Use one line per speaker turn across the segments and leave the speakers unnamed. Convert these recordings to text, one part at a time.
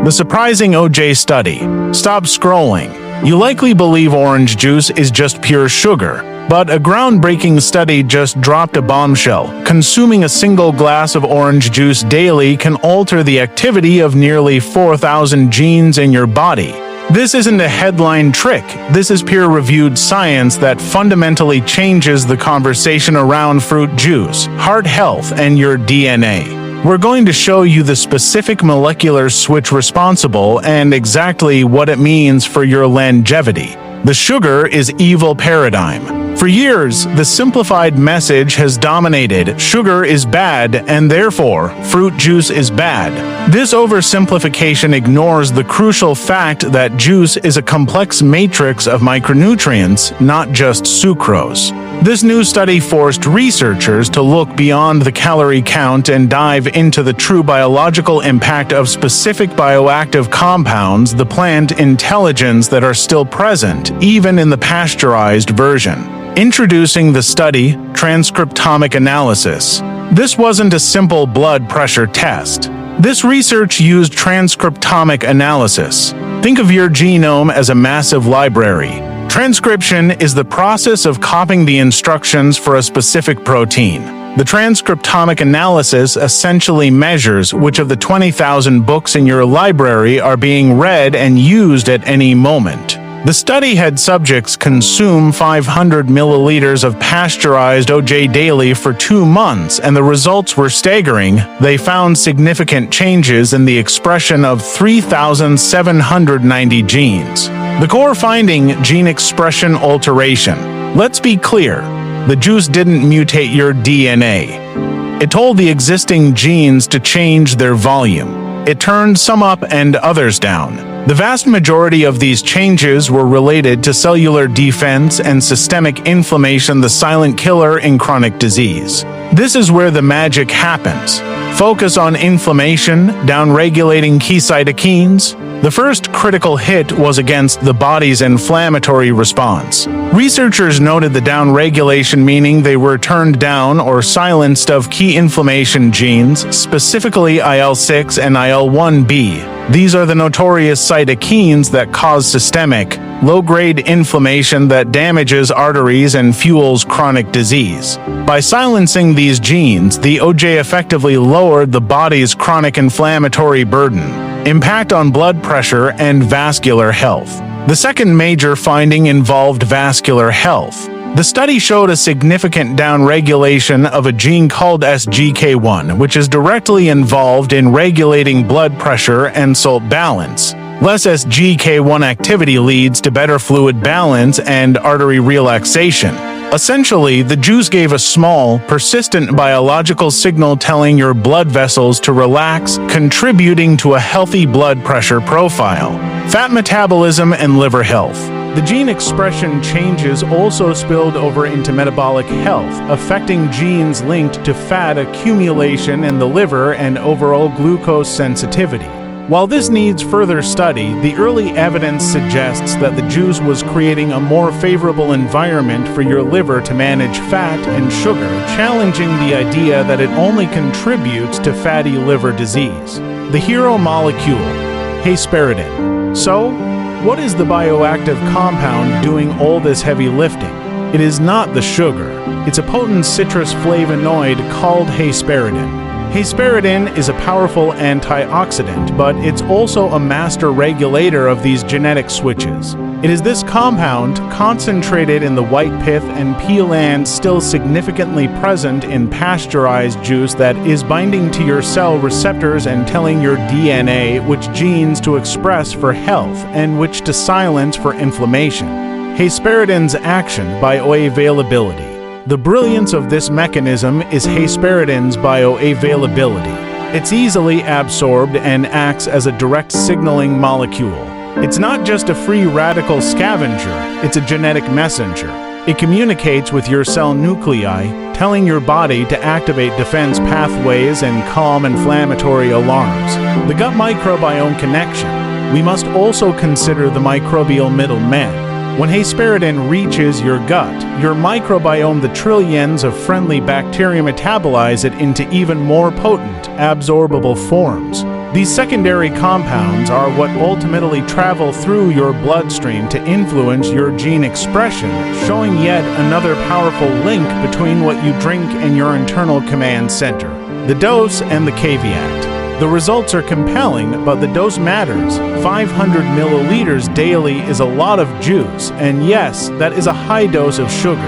The surprising OJ study. Stop scrolling. You likely believe orange juice is just pure sugar, but a groundbreaking study just dropped a bombshell. Consuming a single glass of orange juice daily can alter the activity of nearly 4,000 genes in your body. This isn't a headline trick. This is peer-reviewed science that fundamentally changes the conversation around fruit juice, heart health, and your DNA. We're going to show you the specific molecular switch responsible and exactly what it means for your longevity. The sugar is evil paradigm. For years, the simplified message has dominated: sugar is bad, and therefore, fruit juice is bad. This oversimplification ignores the crucial fact that juice is a complex matrix of micronutrients, not just sucrose. This new study forced researchers to look beyond the calorie count and dive into the true biological impact of specific bioactive compounds, the plant intelligence that are still present, even in the pasteurized version. Introducing the study, transcriptomic analysis. This wasn't a simple blood pressure test. This research used transcriptomic analysis. Think of your genome as a massive library. Transcription is the process of copying the instructions for a specific protein. The transcriptomic analysis essentially measures which of the 20,000 books in your library are being read and used at any moment. The study had subjects consume 500 milliliters of pasteurized OJ daily for 2 months, and the results were staggering. They found significant changes in the expression of 3,790 genes. The core finding: gene expression alteration. Let's be clear, the juice didn't mutate your DNA. It told the existing genes to change their volume. It turned some up and others down. The vast majority of these changes were related to cellular defense and systemic inflammation, the silent killer in chronic disease. This is where the magic happens. Focus on inflammation, downregulating key cytokines. The first critical hit was against the body's inflammatory response. Researchers noted the downregulation, meaning they were turned down or silenced of key inflammation genes, specifically IL-6 and IL-1B. These are the notorious cytokines that cause systemic, low-grade inflammation that damages arteries and fuels chronic disease. By silencing these genes, the OJ effectively lowered the body's chronic inflammatory burden. Impact on blood pressure and vascular health. The second major finding involved vascular health. The study showed a significant downregulation of a gene called SGK1, which is directly involved in regulating blood pressure and salt balance. Less SGK1 activity leads to better fluid balance and artery relaxation. Essentially, the juice gave a small, persistent biological signal telling your blood vessels to relax, contributing to a healthy blood pressure profile. Fat metabolism and liver health. The gene expression changes also spilled over into metabolic health, affecting genes linked to fat accumulation in the liver and overall glucose sensitivity. While this needs further study, the early evidence suggests that the juice was creating a more favorable environment for your liver to manage fat and sugar, challenging the idea that it only contributes to fatty liver disease. The hero molecule, Hesperidin. So, what is the bioactive compound doing all this heavy lifting? It is not the sugar. It's a potent citrus flavonoid called Hesperidin. Hesperidin is a powerful antioxidant, but it's also a master regulator of these genetic switches. It is this compound, concentrated in the white pith and peel and still significantly present in pasteurized juice, that is binding to your cell receptors and telling your DNA which genes to express for health and which to silence for inflammation. Hesperidin's action: bioavailability. The brilliance of this mechanism is Hesperidin's bioavailability. It's easily absorbed and acts as a direct signaling molecule. It's not just a free radical scavenger, it's a genetic messenger. It communicates with your cell nuclei, telling your body to activate defense pathways and calm inflammatory alarms. The gut microbiome connection. We must also consider the microbial middleman. When Hesperidin reaches your gut, your microbiome, the trillions of friendly bacteria, metabolize it into even more potent, absorbable forms. These secondary compounds are what ultimately travel through your bloodstream to influence your gene expression, showing yet another powerful link between what you drink and your internal command center. The dose and the caveat. The results are compelling, but the dose matters. 500 milliliters daily is a lot of juice, and yes, that is a high dose of sugar.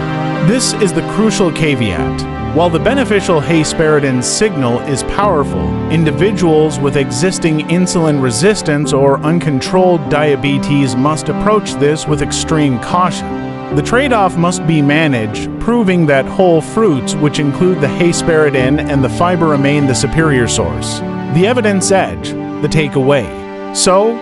This is the crucial caveat. While the beneficial Hesperidin signal is powerful, individuals with existing insulin resistance or uncontrolled diabetes must approach this with extreme caution. The trade-off must be managed, proving that whole fruits, which include the Hesperidin and the fiber, remain the superior source. The evidence edge, the takeaway. So,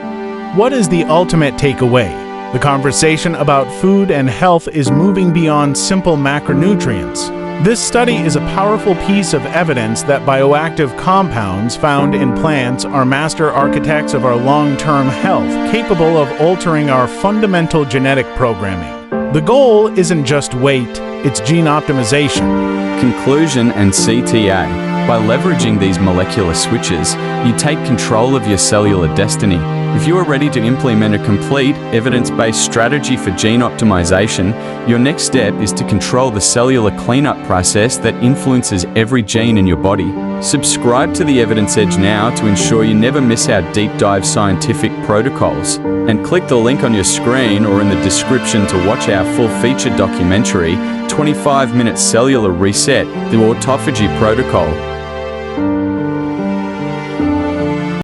what is the ultimate takeaway? The conversation about food and health is moving beyond simple macronutrients. This study is a powerful piece of evidence that bioactive compounds found in plants are master architects of our long-term health, capable of altering our fundamental genetic programming. The goal isn't just weight, it's gene optimization.
Conclusion and CTA. By leveraging these molecular switches, you take control of your cellular destiny. If you are ready to implement a complete, evidence-based strategy for gene optimization, your next step is to control the cellular cleanup process that influences every gene in your body. Subscribe to the Evidence Edge now to ensure you never miss our deep dive scientific protocols. And click the link on your screen or in the description to watch our full-featured documentary, 25-Minute Cellular Reset, the Autophagy Protocol.